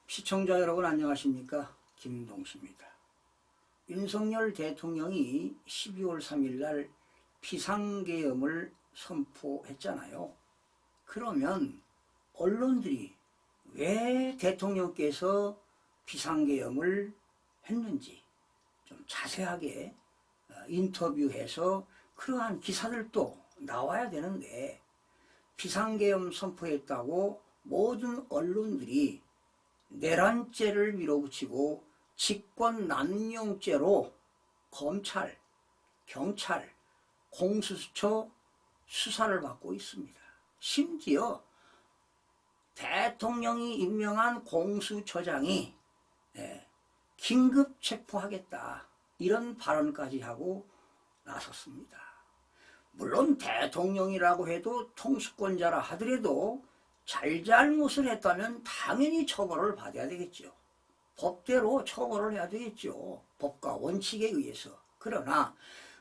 시청자 여러분 안녕하십니까? 김동수입니다. 윤석열 대통령이 12월 3일 날 비상계엄을 선포했잖아요. 그러면 언론들이 왜 대통령께서 비상계엄을 했는지 좀 자세하게 인터뷰해서 그러한 기사들도 나와야 되는데, 비상계엄 선포했다고 모든 언론들이 내란죄를 밀어붙이고 직권남용죄로 검찰, 경찰, 공수처 수사를 받고 있습니다. 심지어 대통령이 임명한 공수처장이 긴급 체포하겠다 이런 발언까지 하고 나섰습니다. 물론 대통령이라고 해도 통수권자라 하더라도 잘잘못을 했다면 당연히 처벌을 받아야 되겠죠. 법대로 처벌을 해야 되겠죠. 법과 원칙에 의해서. 그러나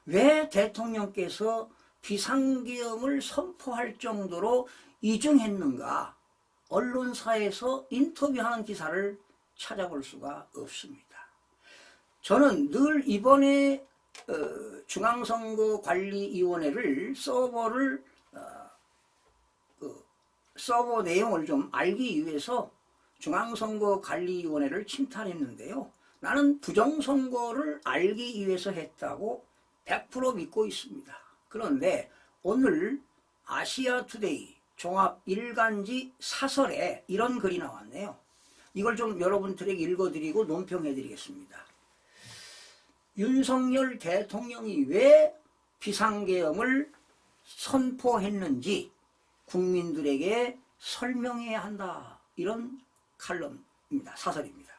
왜 대통령께서 비상계엄을 선포할 정도로 이중했는가? 언론사에서 인터뷰하는 기사를 찾아볼 수가 없습니다. 저는 늘 이번에 중앙선거관리위원회를 서버 내용을 좀 알기 위해서 중앙선거관리위원회를 침탈했는데요. 나는 부정선거를 알기 위해서 했다고 100% 믿고 있습니다. 그런데 오늘 아시아투데이 종합 일간지 사설에 이런 글이 나왔네요. 이걸 좀 여러분들에게 읽어드리고 논평해드리겠습니다. 윤석열 대통령이 왜 비상계엄을 선포했는지 국민들에게 설명해야 한다. 이런 칼럼입니다. 사설입니다.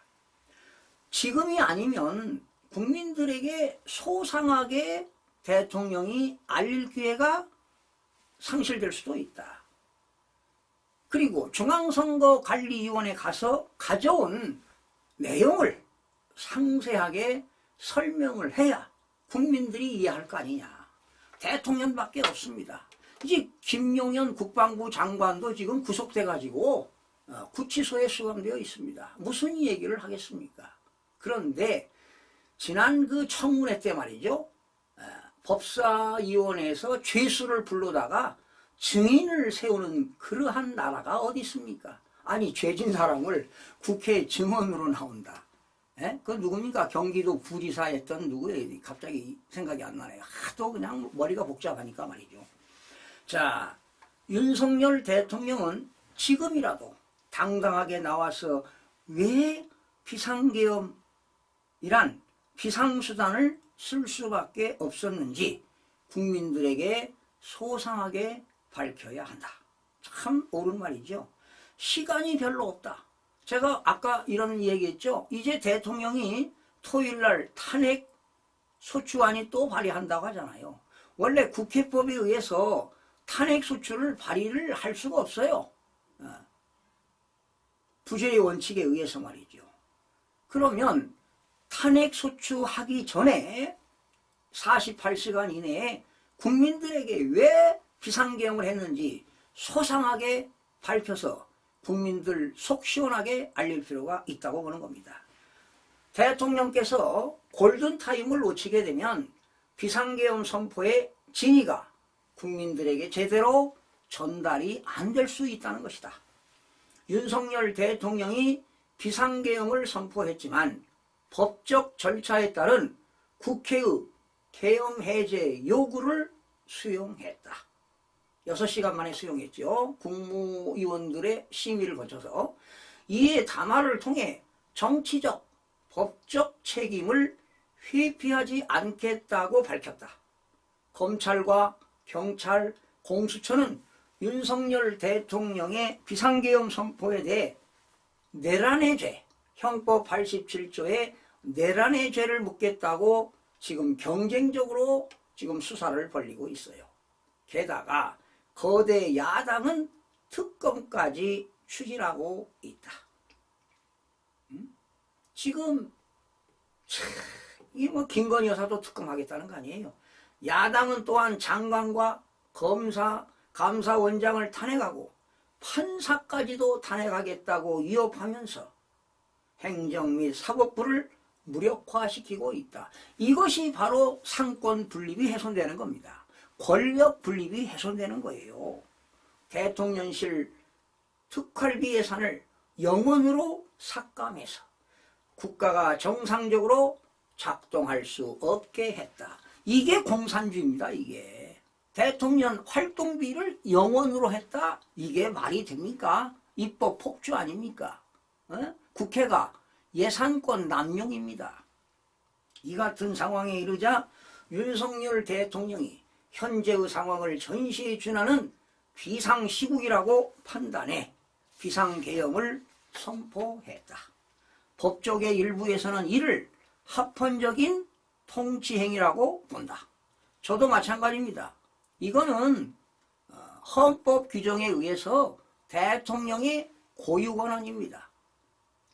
지금이 아니면 국민들에게 소상하게 대통령이 알릴 기회가 상실될 수도 있다. 그리고 중앙선거관리위원회 가서 가져온 내용을 상세하게 설명을 해야 국민들이 이해할 거 아니냐. 대통령밖에 없습니다. 이제 김용현 국방부 장관도 지금 구속돼가지고 구치소에 수감되어 있습니다. 무슨 얘기를 하겠습니까? 그런데 지난 그 청문회 때 말이죠. 법사위원회에서 죄수를 불러다가 증인을 세우는 그러한 나라가 어디 있습니까? 아니, 죄진 사람을 국회 증언으로 나온다. 그 누굽니까? 경기도 부지사 했던 누구예요? 갑자기 생각이 안 나네요. 하도 그냥 머리가 복잡하니까 말이죠. 자, 윤석열 대통령은 지금이라도 당당하게 나와서 왜 비상계엄이란 비상수단을 쓸 수밖에 없었는지 국민들에게 소상하게 밝혀야 한다. 참 옳은 말이죠. 시간이 별로 없다. 제가 아까 이런 얘기했죠. 이제 대통령이 토요일날 탄핵 소추안이 또 발의한다고 하잖아요. 원래 국회법에 의해서 탄핵 소추를 발의를 할 수가 없어요. 부재의 원칙에 의해서 말이죠. 그러면 탄핵 소추하기 전에 48시간 이내에 국민들에게 왜 비상계엄을 했는지 소상하게 밝혀서 국민들 속 시원하게 알릴 필요가 있다고 보는 겁니다. 대통령께서 골든타임을 놓치게 되면 비상계엄 선포의 진위가 국민들에게 제대로 전달이 안 될 수 있다는 것이다. 윤석열 대통령이 비상계엄을 선포했지만 법적 절차에 따른 국회의 계엄 해제 요구를 수용했다. 6시간 만에 수용했죠. 국무위원들의 심의를 거쳐서. 이에 담화를 통해 정치적, 법적 책임을 회피하지 않겠다고 밝혔다. 검찰과 경찰, 공수처는 윤석열 대통령의 비상계엄 선포에 대해 내란의 죄, 형법 87조에 내란의 죄를 묻겠다고 지금 경쟁적으로 지금 수사를 벌이고 있어요. 게다가 거대 야당은 특검까지 추진하고 있다. 지금 이 뭐 김건희 여사도 특검하겠다는 거 아니에요. 야당은 또한 장관과 검사, 감사원장을 탄핵하고 판사까지도 탄핵하겠다고 위협하면서 행정 및 사법부를 무력화시키고 있다. 이것이 바로 상권 분립이 훼손되는 겁니다. 권력 분립이 훼손되는 거예요. 대통령실 특활비 예산을 영원으로 삭감해서 국가가 정상적으로 작동할 수 없게 했다. 이게 공산주의입니다. 이게 대통령 활동비를 영원으로 했다. 이게 말이 됩니까? 입법 폭주 아닙니까? 국회가 예산권 남용입니다. 이 같은 상황에 이르자 윤석열 대통령이 현재의 상황을 전시해 준하는 비상시국이라고 판단해 비상계엄을 선포했다. 법조계 일부에서는 이를 합헌적인 통치행위라고 본다. 저도 마찬가지입니다. 이거는 헌법 규정에 의해서 대통령의 고유권한입니다.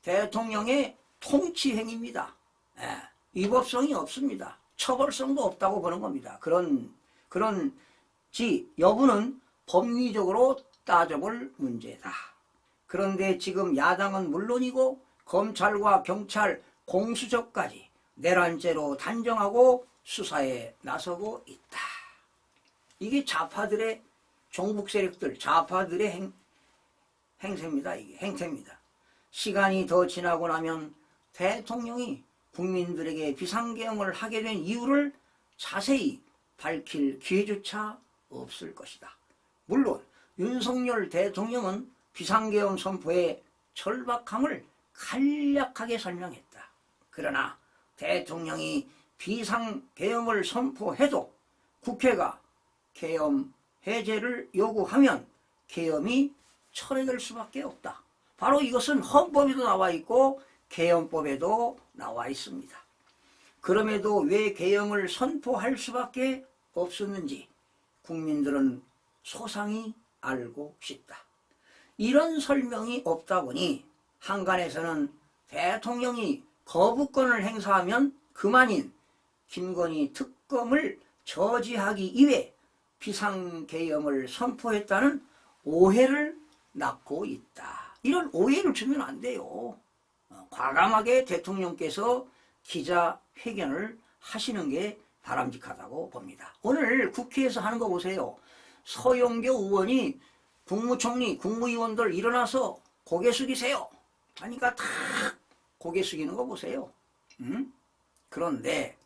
대통령의 통치행위입니다. 위법성이 없습니다. 처벌성도 없다고 보는 겁니다. 그런지 여부는 법리적으로 따져볼 문제다. 그런데 지금 야당은 물론이고 검찰과 경찰, 공수처까지 내란죄로 단정하고 수사에 나서고 있다. 이게 좌파들의 종북 세력들, 좌파들의 행세입니다. 이게 행태입니다. 시간이 더 지나고 나면 대통령이 국민들에게 비상계엄을 하게 된 이유를 자세히 밝힐 기회조차 없을 것이다. 물론 윤석열 대통령은 비상계엄 선포의 절박함을 간략하게 설명했다. 그러나 대통령이 비상계엄을 선포해도 국회가 계엄 해제를 요구하면 계엄이 철회될 수밖에 없다. 바로 이것은 헌법에도 나와 있고 계엄법에도 나와 있습니다. 그럼에도 왜 계엄을 선포할 수밖에 없었는지 국민들은 소상히 알고 싶다. 이런 설명이 없다 보니 한간에서는 대통령이 거부권을 행사하면 그만인 김건희 특검을 저지하기 위해 비상계엄을 선포했다는 오해를 낳고 있다. 이런 오해를 주면 안 돼요. 과감하게 대통령께서 기자회견을 하시는 게 바람직하다고 봅니다. 오늘 국회에서 하는 거 보세요. 서영교 의원이 국무총리, 국무위원들 일어나서 고개 숙이세요. 하니까 다 고개 숙이는 거 보세요. 그런데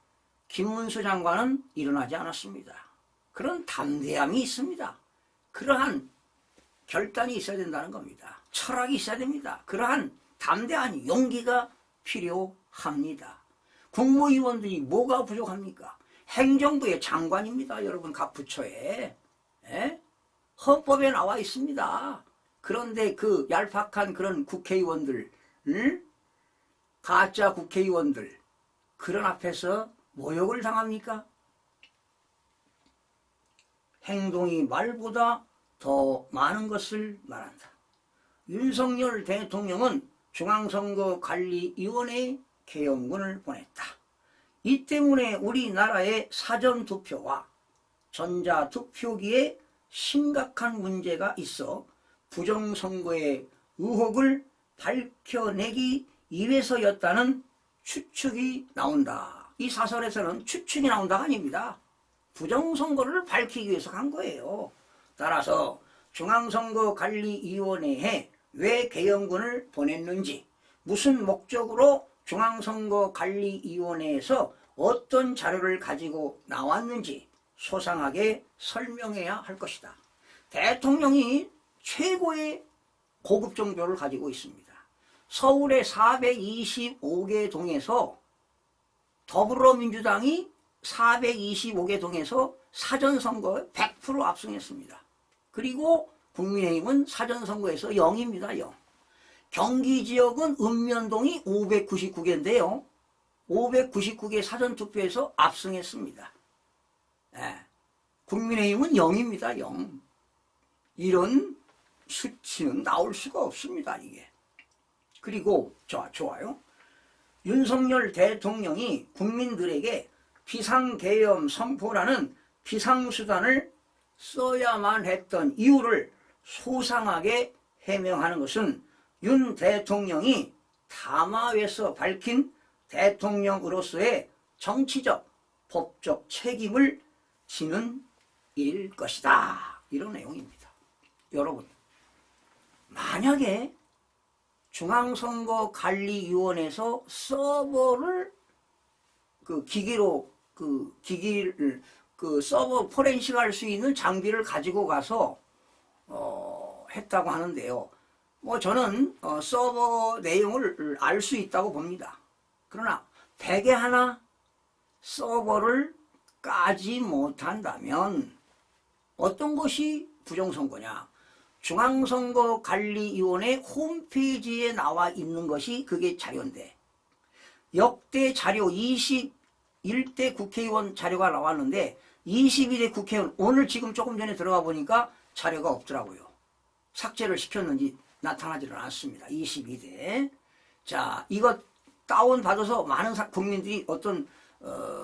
김문수 장관은 일어나지 않았습니다. 그런 담대함이 있습니다. 그러한 결단이 있어야 된다는 겁니다. 철학이 있어야 됩니다. 그러한 담대한 용기가 필요합니다. 국무위원들이 뭐가 부족합니까? 행정부의 장관입니다. 여러분 각 부처에. 헌법에 나와 있습니다. 그런데 그 얄팍한 그런 국회의원들, 가짜 국회의원들, 그런 앞에서 모욕을 당합니까? 행동이 말보다 더 많은 것을 말한다. 윤석열 대통령은 중앙선거관리위원회에 계엄군을 보냈다. 이 때문에 우리나라의 사전투표와 전자투표기에 심각한 문제가 있어 부정선거의 의혹을 밝혀내기 위해서였다는 추측이 나온다. 이 사설에서는 추측이 나온다가 아닙니다. 부정선거를 밝히기 위해서 간 거예요. 따라서 중앙선거관리위원회에 왜 계엄군을 보냈는지, 무슨 목적으로 중앙선거관리위원회에서 어떤 자료를 가지고 나왔는지 소상하게 설명해야 할 것이다. 대통령이 최고의 고급 정보를 가지고 있습니다. 서울의 425개 동에서 더불어민주당이 425개 동에서 사전선거에 100% 압승했습니다. 그리고 국민의힘은 사전선거에서 0입니다. 0. 경기지역은 읍면동이 599개인데요. 599개 사전투표에서 압승했습니다. 국민의힘은 0입니다. 0. 이런 수치는 나올 수가 없습니다. 이게. 그리고 좋아요. 윤석열 대통령이 국민들에게 비상계엄 선포라는 비상수단을 써야만 했던 이유를 소상하게 해명하는 것은 윤 대통령이 담화에서 밝힌 대통령으로서의 정치적, 법적 책임을 지는 일일 것이다. 이런 내용입니다. 여러분, 만약에 중앙선거관리위원회에서 서버를 기기를 서버 포렌식 할 수 있는 장비를 가지고 가서 했다고 하는데요. 뭐 저는 서버 내용을 알 수 있다고 봅니다. 그러나 대개 하나 서버를 까지 못한다면 어떤 것이 부정선거냐? 중앙선거관리위원회 홈페이지에 나와 있는 것이 그게 자료인데, 역대 자료 21대 국회의원 자료가 나왔는데 22대 국회의원, 오늘 지금 조금 전에 들어가 보니까 자료가 없더라고요. 삭제를 시켰는지 나타나지는 않습니다. 22대. 자, 이거 다운받아서 많은 국민들이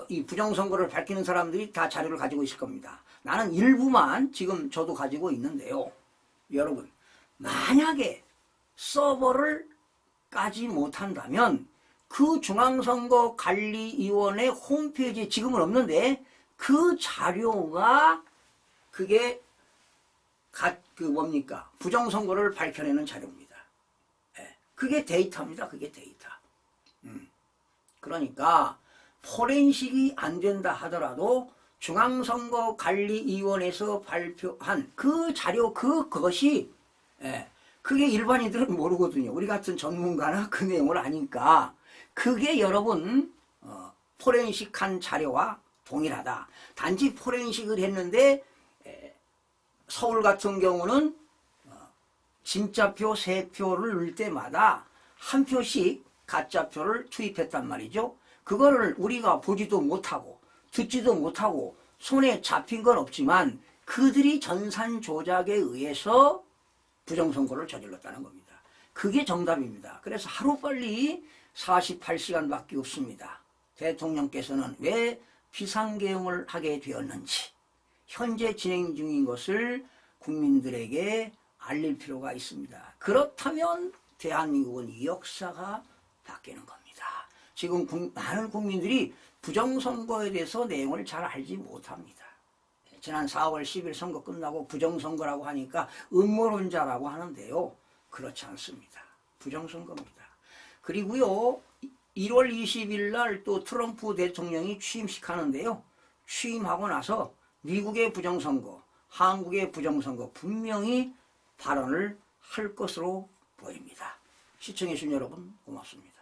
이 부정선거를 밝히는 사람들이 다 자료를 가지고 있을 겁니다. 나는 일부만 지금 저도 가지고 있는데요. 여러분, 만약에 서버를 까지 못한다면 그 중앙선거관리위원회 홈페이지에 지금은 없는데 그 자료가 그게 부정선거를 밝혀내는 자료입니다. 그게 데이터입니다. 그게 데이터. 그러니까 포렌식이 안 된다 하더라도 중앙선거관리위원회에서 발표한 그 자료, 그것이 그게 일반인들은 모르거든요. 우리 같은 전문가나 그 내용을 아니까 그게 여러분 포렌식한 자료와 동일하다. 단지 포렌식을 했는데 서울 같은 경우는 진짜표 3표를 넣을 때마다 한 표씩 가짜표를 투입했단 말이죠. 그거를 우리가 보지도 못하고 듣지도 못하고 손에 잡힌 건 없지만 그들이 전산 조작에 의해서 부정선거를 저질렀다는 겁니다. 그게 정답입니다. 그래서 하루빨리 48시간밖에 없습니다. 대통령께서는 왜 비상계엄을 하게 되었는지 현재 진행 중인 것을 국민들에게 알릴 필요가 있습니다. 그렇다면 대한민국은 이 역사가 바뀌는 겁니다. 지금 많은 국민들이 부정선거에 대해서 내용을 잘 알지 못합니다. 지난 4월 10일 선거 끝나고 부정선거라고 하니까 음모론자라고 하는데요. 그렇지 않습니다. 부정선거입니다. 그리고요, 1월 20일 날 또 트럼프 대통령이 취임식 하는데요. 취임하고 나서 미국의 부정선거, 한국의 부정선거 분명히 발언을 할 것으로 보입니다. 시청해주신 여러분 고맙습니다.